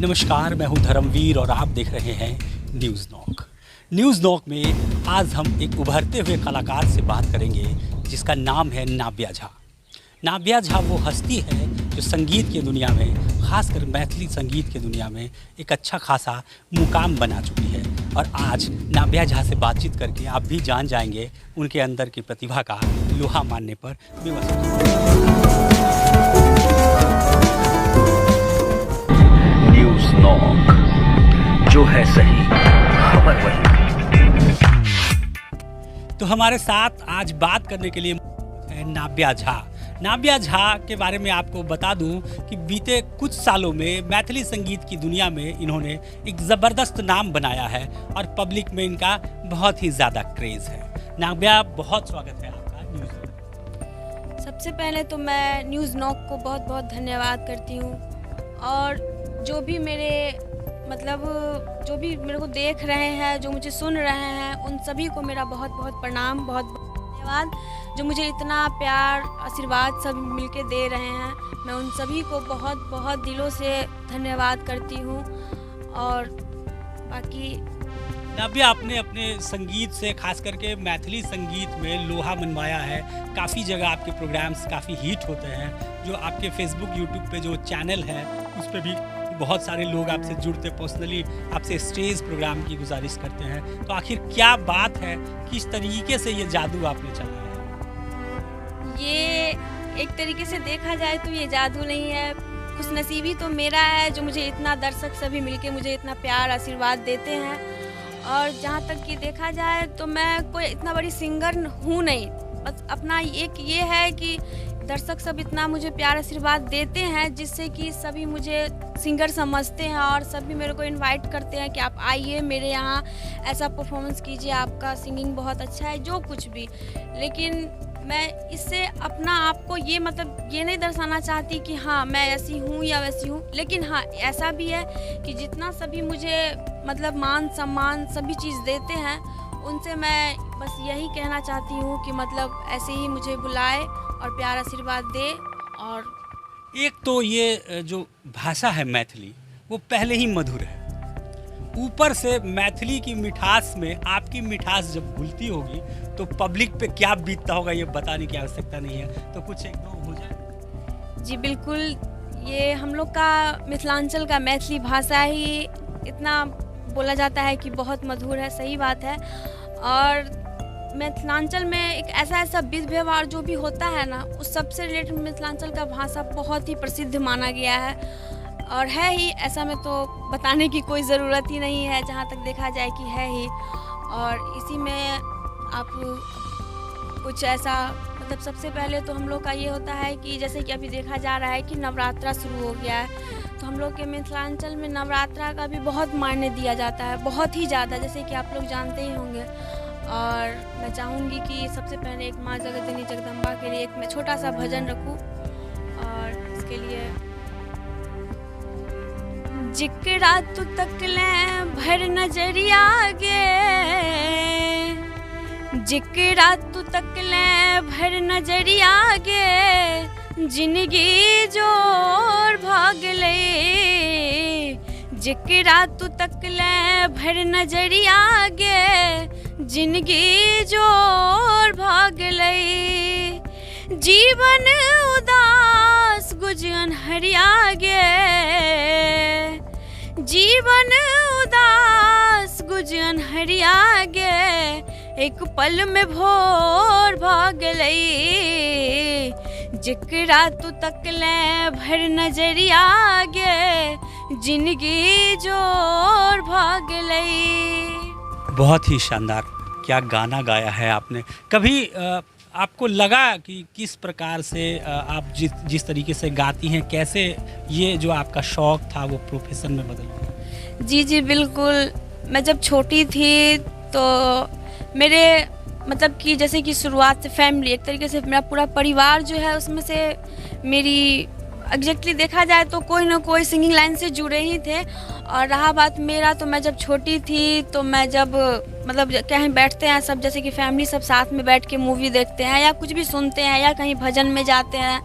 नमस्कार, मैं हूं धर्मवीर और आप देख रहे हैं न्यूज़ नॉक। न्यूज़ नॉक में आज हम एक उभरते हुए कलाकार से बात करेंगे जिसका नाम है नाव्या झा। नाव्या झा वो हस्ती है जो संगीत की दुनिया में, खासकर मैथिली संगीत की दुनिया में एक अच्छा खासा मुकाम बना चुकी है। और आज नाव्या झा से बातचीत करके आप भी जान जाएंगे उनके अंदर की प्रतिभा का लोहा मानने पर विवश होंगे। न्यूज़ नॉक, जो है सही खबर वही। तो हमारे साथ आज बात करने के लिए है नाव्या झा। नाव्या झा के बारे में आपको बता दूं कि बीते कुछ सालों में मैथिली संगीत की दुनिया में इन्होंने एक ज़बरदस्त नाम बनाया है और पब्लिक में इनका बहुत ही ज़्यादा क्रेज़ है। नाव्या, बहुत स्वागत है आपका न्यूज़ नॉक। सबसे पहले तो मैं न्यूज़ नॉक को बहुत बहुत धन्यवाद करती हूँ, और जो भी मेरे को देख रहे हैं, जो मुझे सुन रहे हैं, उन सभी को मेरा बहुत बहुत प्रणाम, बहुत बहुत धन्यवाद। जो मुझे इतना प्यार आशीर्वाद सब मिलके दे रहे हैं, मैं उन सभी को बहुत बहुत दिलों से धन्यवाद करती हूँ। और बाकी नाव्या, आपने अपने संगीत से, खास करके मैथिली संगीत में लोहा मनवाया है। काफ़ी जगह आपके प्रोग्राम्स काफ़ी हिट होते हैं। जो आपके फेसबुक, यूट्यूब पे जो चैनल है उस पर भी बहुत सारे लोग आपसे जुड़ते, पर्सनली आपसे स्टेज प्रोग्राम की गुजारिश करते हैं। तो आखिर क्या बात है, किस तरीके से ये जादू आपने चलाया है? ये एक तरीके से देखा जाए तो ये जादू नहीं है, खुशनसीबी तो मेरा है जो मुझे इतना दर्शक सभी मिलके मुझे इतना प्यार आशीर्वाद देते हैं। और जहाँ तक कि देखा जाए तो मैं कोई इतना बड़ी सिंगर हूँ नहीं, बस अपना एक ये है कि दर्शक सब इतना मुझे प्यार आशीर्वाद देते हैं जिससे कि सभी मुझे सिंगर समझते हैं और सभी मेरे को इनवाइट करते हैं कि आप आइए मेरे यहाँ, ऐसा परफॉर्मेंस कीजिए, आपका सिंगिंग बहुत अच्छा है, जो कुछ भी। लेकिन मैं इससे अपना आपको ये ये नहीं दर्शाना चाहती कि हाँ मैं ऐसी हूँ या वैसी हूँ। लेकिन हाँ, ऐसा भी है कि जितना सभी मुझे मान सम्मान सभी चीज़ देते हैं, उनसे मैं बस यही कहना चाहती हूँ कि ऐसे ही मुझे बुलाए और प्यार आशीर्वाद दे। और एक तो ये जो भाषा है मैथिली, वो पहले ही मधुर है, ऊपर से मैथिली की मिठास में आपकी मिठास जब घुलती होगी तो पब्लिक पे क्या बीतता होगा ये बताने की आवश्यकता नहीं है। तो कुछ एक दो हो जाए। जी बिल्कुल, ये हम लोग का मिथिलांचल का मैथिली भाषा ही इतना बोला जाता है कि बहुत मधुर है, सही बात है। और मिथिलांचल में एक ऐसा विध व्यवहार जो भी होता है ना, उस सबसे रिलेटेड मिथिलांचल का भाषा बहुत ही प्रसिद्ध माना गया है और है ही। ऐसा में तो बताने की कोई ज़रूरत ही नहीं है, जहाँ तक देखा जाए कि है ही। और इसी में आप कुछ ऐसा सबसे पहले तो हम लोग का ये होता है कि जैसे कि अभी देखा जा रहा है कि नवरात्रा शुरू हो गया है, तो हम लोग के मिथिलांचल में नवरात्रा का भी बहुत मान्य दिया जाता है, बहुत ही ज़्यादा, जैसे कि आप लोग जानते ही होंगे। और मैं चाहूँगी कि सबसे पहले एक माँ जगतजननी जगदम्बा के लिए एक मैं छोटा सा भजन रखूँ। और इसके लिए जिकरा तू तकले भर नजरिया गे, जिकरा तू तकले भर नजरिया गे, जिंदगी जोर भाग ले। जिकरा तू तकले भर नजरिया गे, जिंदगी जोर भाग ले। जीवन उदास गुजन हरिया गे, जीवन उदास गुजन हरिया गे, एक पल में भोर भाग लई। जिकरा तू तकले भर नजरिया गे, जिंदगी जोर भाग लई। बहुत ही शानदार, क्या गाना गाया है आपने। कभी आपको लगा कि किस प्रकार से आप जिस तरीके से गाती हैं, कैसे ये जो आपका शौक था वो प्रोफेशन में बदल गया? जी बिल्कुल। मैं जब छोटी थी तो मेरे कि जैसे कि शुरुआत से फैमिली, एक तरीके से मेरा पूरा परिवार जो है उसमें से मेरी एग्जैक्टली देखा जाए तो कोई ना कोई सिंगिंग लाइन से जुड़े ही थे। और रहा बात मेरा, तो मैं जब छोटी थी तो मैं जब मतलब कहीं बैठते हैं सब, जैसे कि फैमिली सब साथ में बैठ के मूवी देखते हैं या कुछ भी सुनते हैं या कहीं भजन में जाते हैं,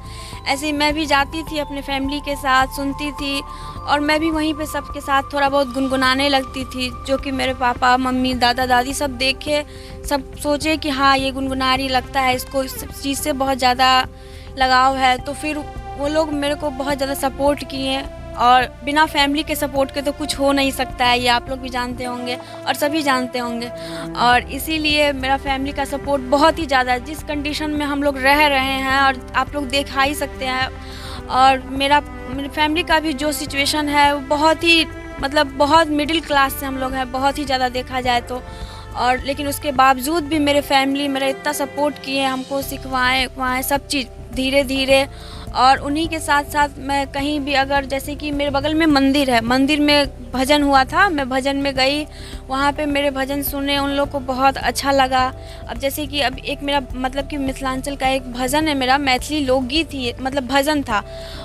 ऐसे ही मैं भी जाती थी अपने फैमिली के साथ, सुनती थी और मैं भी वहीं पे सबके साथ थोड़ा बहुत गुनगुनाने लगती थी, जो कि मेरे पापा मम्मी दादा दादी सब देखे, सब सोचे कि हाँ ये गुनगुना रही, लगता है इसको इस चीज़ से बहुत ज़्यादा लगाव है। तो फिर वो लोग मेरे को बहुत ज़्यादा सपोर्ट किए और बिना फैमिली के सपोर्ट के तो कुछ हो नहीं सकता है, ये आप लोग भी जानते होंगे और सभी जानते होंगे। और इसीलिए मेरा फैमिली का सपोर्ट बहुत ही ज़्यादा है। जिस कंडीशन में हम लोग रह रहे हैं और आप लोग देखा ही सकते हैं, और मेरी फैमिली का भी जो सिचुएशन है वो बहुत ही मतलब बहुत मिडिल क्लास से हम लोग हैं, बहुत ही ज़्यादा देखा जाए तो। और लेकिन उसके बावजूद भी मेरे फैमिली मेरा इतना सपोर्ट किए, हमको सिखवाएं सब चीज़ धीरे धीरे। और उन्हीं के साथ साथ मैं कहीं भी अगर, जैसे कि मेरे बगल में मंदिर है, मंदिर में भजन हुआ था, मैं भजन में गई, वहाँ पे मेरे भजन सुने, उन लोग को बहुत अच्छा लगा। अब जैसे कि अब एक मेरा मतलब कि मिथिलांचल का एक भजन है मेरा, मैथिली लोकगीत ही मतलब भजन था,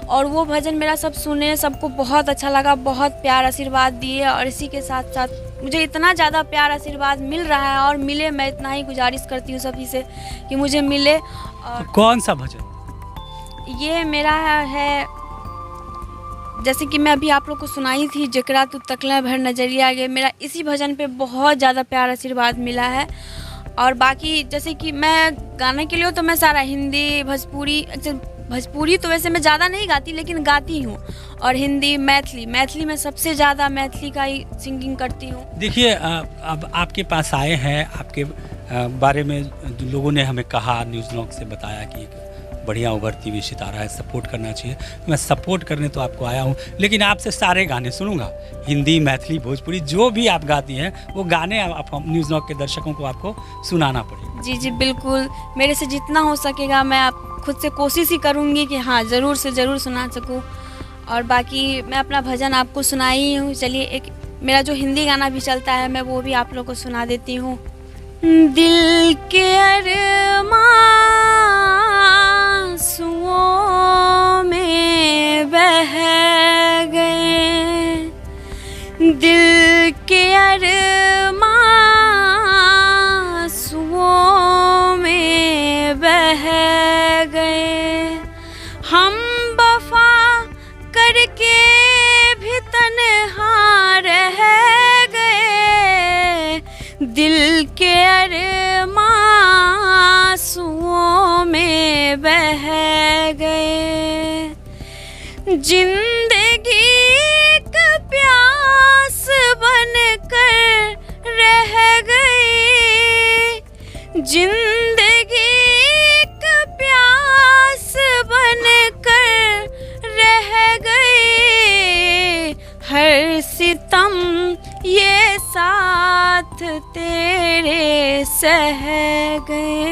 और वो भजन मेरा सब सुने, सबको बहुत अच्छा लगा, बहुत प्यार आशीर्वाद दिए। और इसी के साथ साथ मुझे इतना ज़्यादा प्यार आशीर्वाद मिल रहा है और मिले, मैं इतना ही गुजारिश करती हूँ सभी से कि मुझे मिले। और तो कौन सा भजन? ये मेरा है, जैसे कि मैं अभी आप लोग को सुनाई थी, जकरा तू तकला भर नजरिया गे, मेरा इसी भजन पे बहुत ज़्यादा प्यार आशीर्वाद मिला है। और बाकी जैसे कि मैं गाने के लिए तो मैं सारा हिंदी भोजपुरी, भोजपुरी तो वैसे मैं ज़्यादा नहीं गाती लेकिन गाती हूँ, और हिंदी मैथिली में सबसे ज़्यादा मैथिली का ही सिंगिंग करती हूँ। देखिए, अब आपके पास आए हैं, आपके बारे में लोगों ने हमें कहा, न्यूज़ नॉक से बताया कि एक बढ़िया उभरती हुई सितारा है, सपोर्ट करना चाहिए। मैं सपोर्ट करने तो आपको आया हूँ, लेकिन आपसे सारे गाने सुनूंगा, हिंदी मैथिली भोजपुरी जो भी आप गाती हैं वो गाने आप न्यूज़ नॉक के दर्शकों को आपको सुनाना पड़ेगा। जी जी बिल्कुल, मेरे से जितना हो सकेगा मैं आप खुद से कोशिश ही करूँगी कि हाँ ज़रूर से ज़रूर सुना सकूँ। और बाकी मैं अपना भजन आपको सुनाई हूँ। चलिए, एक मेरा जो हिंदी गाना भी चलता है मैं वो भी आप लोग को सुना देती हूँ। दिल के अरमां आंसुओं में बह गए, दिल के अरमां आंसुओं में बह गए, हम वफा करके भी तन्हा रह गए, दिल के अरमां आंसुओं में बह गए, जिंदगी एक प्यास बनकर रह गई, जिंदगी एक प्यास बनकर रह गई, हर सितम ये साथ तेरे सह गए।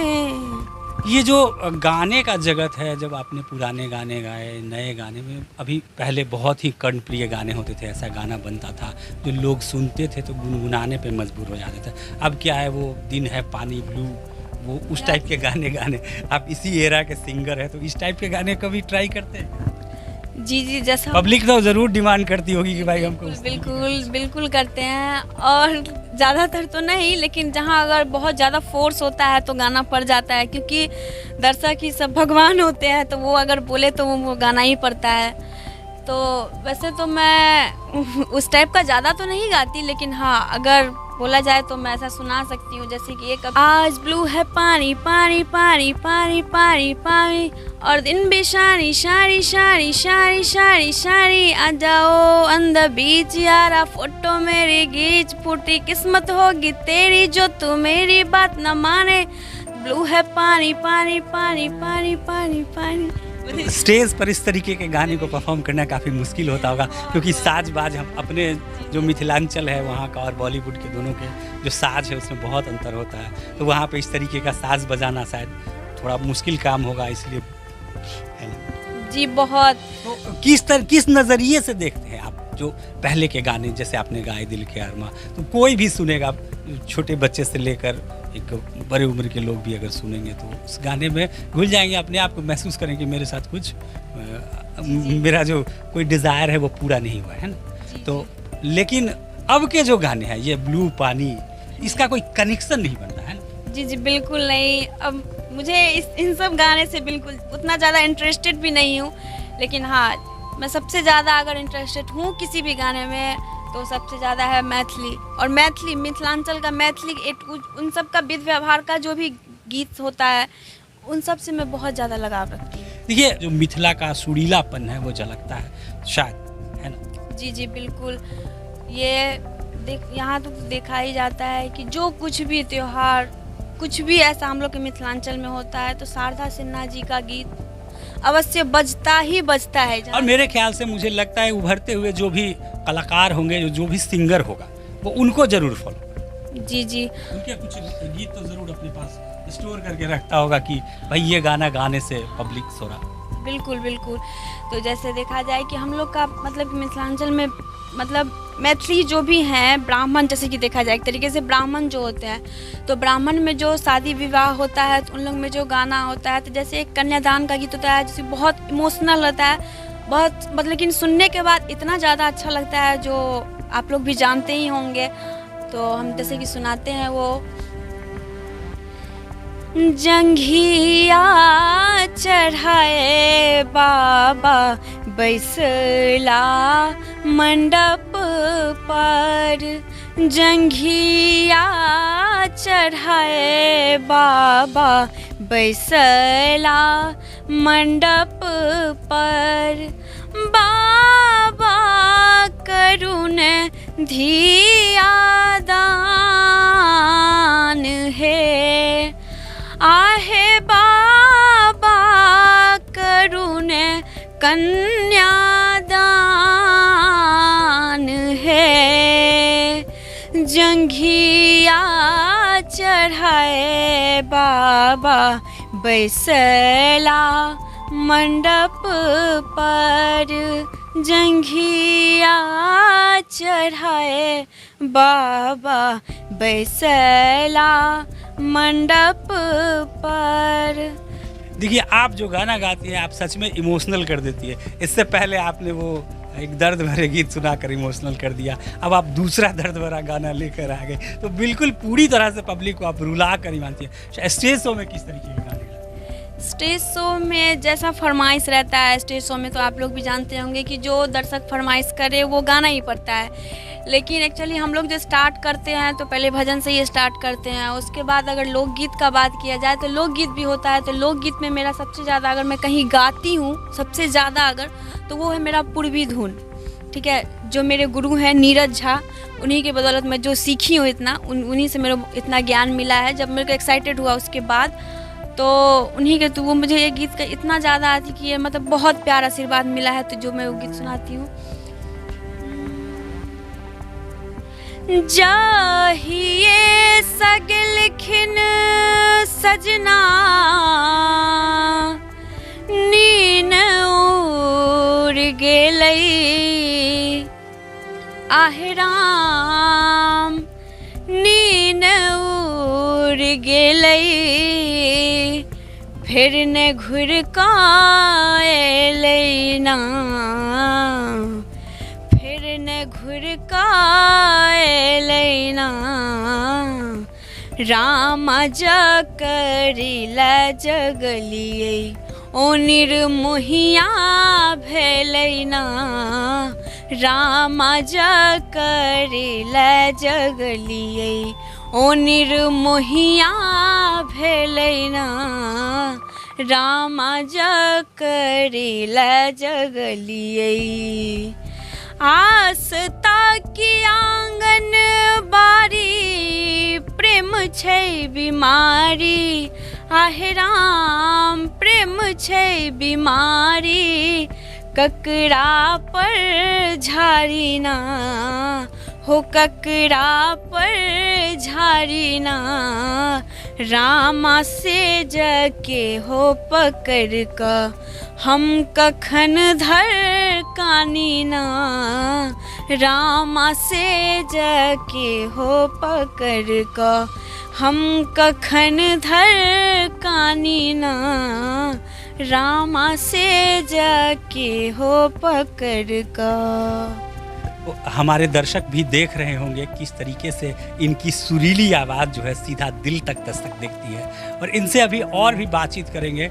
ये जो गाने का जगत है, जब आपने पुराने गाने गाए, नए गाने में अभी पहले बहुत ही कर्णप्रिय गाने होते थे, ऐसा गाना बनता था जो लोग सुनते थे तो गुनगुनाने पे मजबूर हो जाते थे। अब क्या है, वो दिन है पानी ब्लू, वो उस टाइप के गाने आप इसी एरा के सिंगर हैं, तो इस टाइप के गाने कभी ट्राई करते हैं? जी जी, जैसा पब्लिक तो ज़रूर डिमांड करती होगी कि भाई हमको। बिल्कुल करते हैं, और ज़्यादातर तो नहीं, लेकिन जहाँ अगर बहुत ज़्यादा फोर्स होता है तो गाना पड़ जाता है, क्योंकि दर्शक ही सब भगवान होते हैं, तो वो अगर बोले तो वो गाना ही पड़ता है। तो वैसे तो मैं उस टाइप का ज़्यादा तो नहीं गाती, लेकिन हाँ अगर बोला जाए तो मैं ऐसा सुना सकती हूँ, जैसे कि एक आज ब्लू है पानी पानी पानी पानी पानी पानी, और दिन भी शानी शानी शानी शानी शानी शानी, आ जाओ अंदर बीच यारा, फोटो मेरी गीच, फूटी किस्मत होगी तेरी जो तू मेरी बात न माने, ब्लू है पानी पानी पानी पानी पानी पानी। स्टेज पर इस तरीके के गाने को परफॉर्म करना काफ़ी मुश्किल होता होगा, क्योंकि साज बाज हम अपने जो मिथिलांचल है वहाँ का और बॉलीवुड के दोनों के जो साज है उसमें बहुत अंतर होता है, तो वहाँ पे इस तरीके का साज बजाना शायद थोड़ा मुश्किल काम होगा, इसलिए है ना? जी बहुत। तो किस नज़रिए से देखते हैं आप जो पहले के गाने जैसे आपने गाए दिल के अरमा, तो कोई भी सुनेगा, छोटे बच्चे से लेकर एक बड़े उम्र के लोग भी अगर सुनेंगे तो उस गाने में घुल जाएंगे, अपने आप को महसूस करेंगे कि मेरे साथ कुछ मेरा जो कोई डिज़ायर है वो पूरा नहीं हुआ है ना। तो लेकिन अब के जो गाने हैं ये ब्लू पानी, इसका कोई कनेक्शन नहीं बन रहा है ना। जी जी बिल्कुल नहीं। अब मुझे इन सब गाने से बिल्कुल उतना ज़्यादा इंटरेस्टेड भी नहीं हूँ, लेकिन हाँ मैं सबसे ज़्यादा अगर इंटरेस्टेड हूँ किसी भी गाने में तो सबसे ज़्यादा है मैथिली। और मैथिली, मिथिलांचल का मैथिली, उन सब का विध व्यवहार का जो भी गीत होता है उन सब से मैं बहुत ज़्यादा लगाव रखती हूँ। देखिए जो मिथिला का सुरीलापन है वो झलकता है शायद, है ना। जी जी बिल्कुल। ये यहाँ तो देखा ही जाता है कि जो कुछ भी त्योहार, कुछ भी ऐसा हम लोग के मिथिलांचल में होता है तो शारदा सिन्हा जी का गीत अवश्य बजता ही बजता है। और मेरे ख्याल से मुझे लगता है उभरते हुए जो भी कलाकार होंगे, जो भी सिंगर होगा वो उनको जरूर फॉलो। जी जी। उनके कुछ गीत तो जरूर अपने पास स्टोर करके रखता होगा कि भाई ये गाना गाने से पब्लिक सो रहा। बिल्कुल बिल्कुल। तो जैसे देखा जाए कि हम लोग का मतलब मिथिलांचल में मतलब मैथिली जो भी हैं, ब्राह्मण, जैसे कि देखा जाए एक तरीके से ब्राह्मण जो होते हैं तो ब्राह्मण में जो शादी विवाह होता है तो उन लोग में जो गाना होता है तो जैसे एक कन्यादान का गीत होता है जिसे बहुत इमोशनल होता है, बहुत मतलब, लेकिन सुनने के बाद इतना ज़्यादा अच्छा लगता है जो आप लोग भी जानते ही होंगे। तो हम जैसे कि सुनाते हैं वो जंघिया चढ़ाए बाबा बैसला मंडप पर, जंघिया चढ़ाए बाबा बैसला मंडप पर, बाबा करुण धिया दान है, आहे बाबा करुण कन्यादान है, जंघिया चढ़ाए बाबा बैसला मंडप पर, जंघिया चढ़ाए बाबा बैसला मंडप पर। देखिए आप जो गाना गाती हैं आप सच में इमोशनल कर देती है। इससे पहले आपने वो एक दर्द भरे गीत सुनाकर इमोशनल कर दिया, अब आप दूसरा दर्द भरा गाना लेकर आ गए, तो बिल्कुल पूरी तरह से पब्लिक को आप रुला कर ही मानती है। स्टेज शो में किस तरीके के गाने? स्टेज शो में जैसा फरमाइश रहता है, स्टेज शो में तो आप लोग भी जानते होंगे कि जो दर्शक फरमाइश करे वो गाना ही पड़ता है। लेकिन एक्चुअली हम लोग जो स्टार्ट करते हैं तो पहले भजन से ही स्टार्ट करते हैं, उसके बाद अगर लोकगीत का बात किया जाए तो लोकगीत भी होता है। तो लोकगीत में मेरा सबसे ज़्यादा अगर मैं कहीं गाती हूँ सबसे ज़्यादा अगर, तो वो है मेरा पूर्वी धुन। ठीक है, जो मेरे गुरु हैं नीरज झा, उन्हीं के बदौलत मैं जो सीखी हूँ इतना, उन्हीं से मेरा इतना ज्ञान मिला है। जब मेरे को एक्साइटेड हुआ उसके बाद तो उन्हीं के, तो वो मुझे ये गीत का इतना ज़्यादा आती कि ये मतलब बहुत प्यार आशीर्वाद मिला है, तो जो मैं वो गीत सुनाती हूँ। जाहिए सगल खिन सजना नीन उड़ गेलई, आहराम नीन उड़ गेलई, फिर न घुर काएलै ना, फिर न घुर काएलै ना, रामा जकरिला जगलियै ओ निर्मोहिया भेलै ना, रामा जकरिला जगलियै ओ निर्मोहिया भेलै ना, रामा जकरिला जगलियै। आस्था की आंगन बारी प्रेम छै बीमारी, आहे राम प्रेम छै बीमारी, ककरा पर झाड़ी ना हो ककरा पर झारी ना, रामा से जके हो पकड़ का, हम कखन धर कानी ना, रामा से जके हो पकड़ का, हम कखन धर कानी ना, रामा से जाके हो पकड़ का। हमारे दर्शक भी देख रहे होंगे किस तरीके से इनकी सुरीली आवाज़ जो है सीधा दिल तक दस्तक देती है, और इनसे अभी और भी बातचीत करेंगे।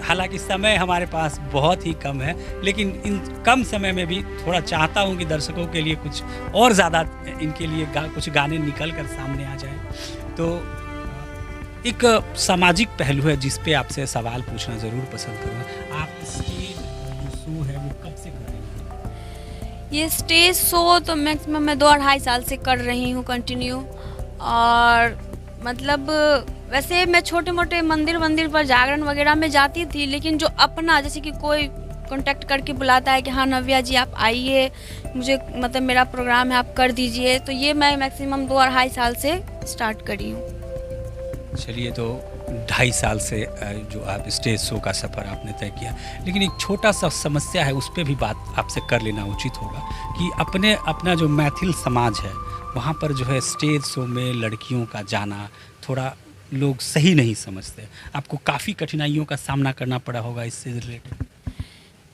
हालांकि समय हमारे पास बहुत ही कम है, लेकिन इन कम समय में भी थोड़ा चाहता हूं कि दर्शकों के लिए कुछ और ज़्यादा इनके लिए कुछ गाने निकल कर सामने आ जाएं। तो एक सामाजिक पहलू है जिस पे आपसे सवाल पूछना ज़रूर पसंद करूँगा। आप स्टेज जो शो है वो कब से कर रहे हैं? ये स्टेज शो तो मैक्सिमम मैं 2-2.5 साल से कर रही हूँ कंटिन्यू। और मतलब वैसे मैं छोटे मोटे मंदिर पर जागरण वगैरह में जाती थी, लेकिन जो अपना जैसे कि कोई कांटेक्ट करके बुलाता है कि हाँ नव्या जी आप आइए, मुझे मतलब मेरा प्रोग्राम है आप कर दीजिए, तो ये मैं मैक्सिमम 2-2.5 साल से स्टार्ट करी हूँ। चलिए, तो 2.5 साल से जो आप स्टेज शो का सफ़र आपने तय किया, लेकिन एक छोटा सा समस्या है, उस पर भी बात आपसे कर लेना उचित होगा कि अपना जो मैथिल समाज है वहाँ पर जो है स्टेज शो में लड़कियों का जाना थोड़ा लोग सही नहीं समझते। आपको काफ़ी कठिनाइयों का सामना करना पड़ा होगा इससे रिलेटेड।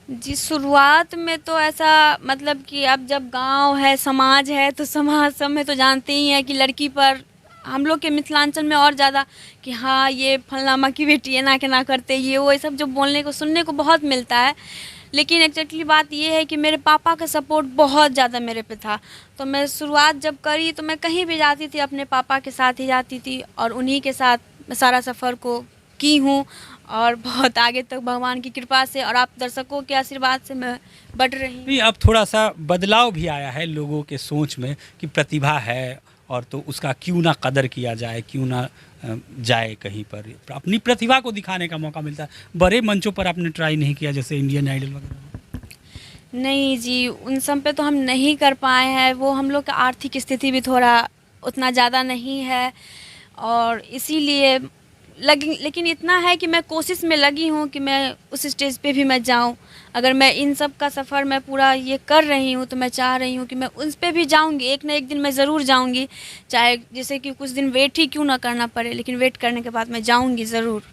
जी, शुरुआत में तो ऐसा मतलब कि अब जब गांव है समाज है तो समाज सब में तो जानते ही हैं कि लड़की पर हम लोग के मिथिलांचल में और ज़्यादा कि हाँ ये फलनामा की बेटी है ना के ना करते, ये वो सब जो बोलने को सुनने को बहुत मिलता है। लेकिन एक्जेक्टली बात ये है कि मेरे पापा का सपोर्ट बहुत ज़्यादा मेरे पे था, तो मैं शुरुआत जब करी तो मैं कहीं भी जाती थी अपने पापा के साथ ही जाती थी, और उन्हीं के साथ मैं सारा सफ़र को की हूँ, और बहुत आगे तक भगवान की कृपा से और आप दर्शकों के आशीर्वाद से मैं बढ़ रही हूँ। नहीं, अब थोड़ा सा बदलाव भी आया है लोगों के सोच में कि प्रतिभा है और तो उसका क्यों ना कदर किया जाए, क्यों ना जाए कहीं पर अपनी प्रतिभा को दिखाने का मौका मिलता है। बड़े मंचों पर आपने ट्राई नहीं किया जैसे इंडियन आइडल वगैरह? नहीं जी, उन सब पे तो हम नहीं कर पाए हैं, वो हम लोग का आर्थिक स्थिति भी थोड़ा उतना ज़्यादा नहीं है, और इसीलिए लेकिन इतना है कि मैं कोशिश में लगी हूँ कि मैं उस स्टेज पे भी मैं जाऊँ। अगर मैं इन सब का सफ़र मैं पूरा ये कर रही हूँ तो मैं चाह रही हूँ कि मैं उस पे भी जाऊँगी, एक ना एक दिन मैं ज़रूर जाऊँगी, चाहे जैसे कि कुछ दिन वेट ही क्यों ना करना पड़े, लेकिन वेट करने के बाद मैं जाऊँगी ज़रूर।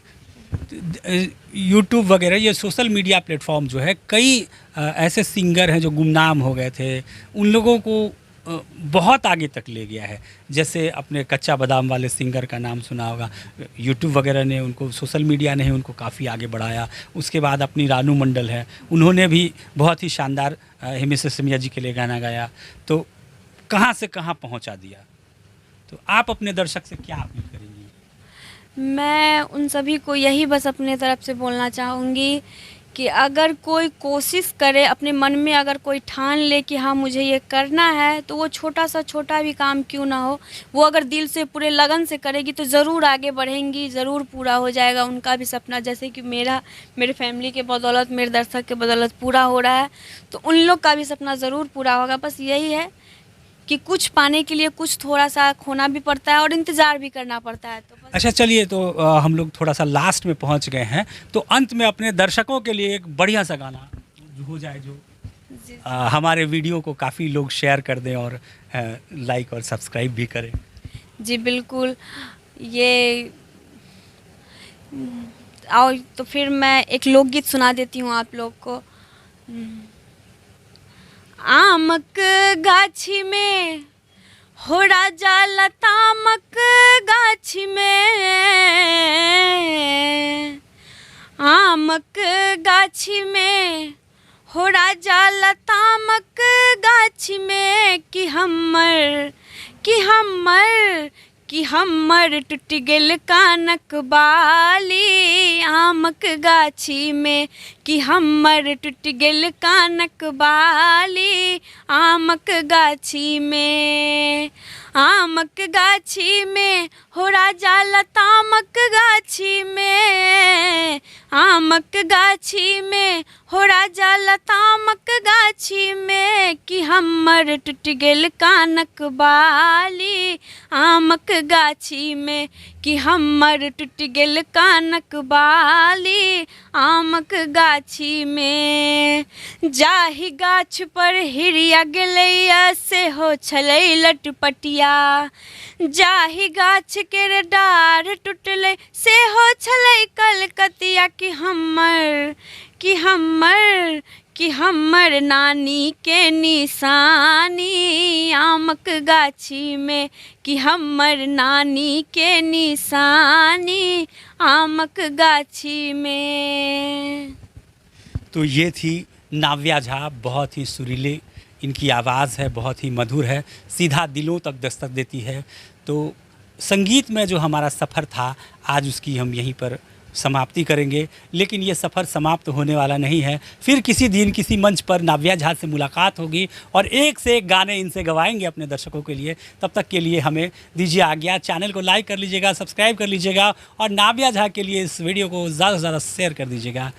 यूट्यूब वगैरह ये सोशल मीडिया प्लेटफॉर्म जो है, कई ऐसे सिंगर हैं जो गुमनाम हो गए थे, उन लोगों को बहुत आगे तक ले गया है। जैसे अपने कच्चा बादाम वाले सिंगर का नाम सुना होगा, यूट्यूब वगैरह ने उनको, सोशल मीडिया ने ही उनको काफ़ी आगे बढ़ाया। उसके बाद अपनी रानू मंडल है, उन्होंने भी बहुत ही शानदार हिमेश रेशमिया जी के लिए गाना गाया, तो कहाँ से कहाँ पहुँचा दिया। तो आप अपने दर्शक से क्या अपील करेंगी? मैं उन सभी को यही बस अपने तरफ से बोलना चाहूँगी कि अगर कोई कोशिश करे, अपने मन में अगर कोई ठान ले कि हाँ मुझे ये करना है, तो वो छोटा सा छोटा भी काम क्यों ना हो, वो अगर दिल से पूरे लगन से करेगी तो ज़रूर आगे बढ़ेंगी, ज़रूर पूरा हो जाएगा उनका भी सपना। जैसे कि मेरे फैमिली के बदौलत, मेरे दर्शक के बदौलत पूरा हो रहा है, तो उन लोग का भी सपना ज़रूर पूरा होगा। बस यही है कि कुछ पाने के लिए कुछ थोड़ा सा खोना भी पड़ता है और इंतज़ार भी करना पड़ता है। तो अच्छा, चलिए, तो हम लोग थोड़ा सा लास्ट में पहुंच गए हैं, तो अंत में अपने दर्शकों के लिए एक बढ़िया सा गाना जो हो जाए, जो हमारे वीडियो को काफ़ी लोग शेयर कर दें और लाइक और सब्सक्राइब भी करें। जी बिल्कुल, ये आओ तो फिर मैं एक लोकगीत सुना देती हूँ आप लोग को। आमक गाछी में हो राजा लतामक गाछी में, आमक गाछी में हो राजा लतामक गाछी में, कि हमर टूट गेल कानक बाली, आमक गाछी में कि हमर टूट गेल कानक बाली, आमक गाछी में, आमक गाछी में हो राजा लतामक गाछी में, आमक गाछी में हो राजा लतामक गाछी में, में कि हमर टूट गेल कानक बाली, आमक गाछी में कि हमर टूट गेल कानक बाली, आमक गाछी में। जाहि गाछ पर हिरिया गेलैया सेहो छलै लटपटिया, जाहि गाछ के डाढ़ टूटलै सेहो छलै कलकतिया, कि हमर नानी के निशानी, आमक गाछी में कि हमर नानी के निशानी, आमक गाछी में। तो ये थी नाव्या झा, बहुत ही सुरीले इनकी आवाज़ है, बहुत ही मधुर है, सीधा दिलों तक दस्तक देती है। तो संगीत में जो हमारा सफ़र था आज उसकी हम यहीं पर समाप्ति करेंगे, लेकिन ये सफ़र समाप्त होने वाला नहीं है। फिर किसी दिन किसी मंच पर नाव्या झा से मुलाकात होगी और एक से एक गाने इनसे गवाएंगे अपने दर्शकों के लिए। तब तक के लिए हमें दीजिए आज्ञा। चैनल को लाइक कर लीजिएगा, सब्सक्राइब कर लीजिएगा और नाव्या झा के लिए इस वीडियो को ज़्यादा से ज़्यादा शेयर कर दीजिएगा।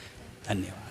धन्यवाद।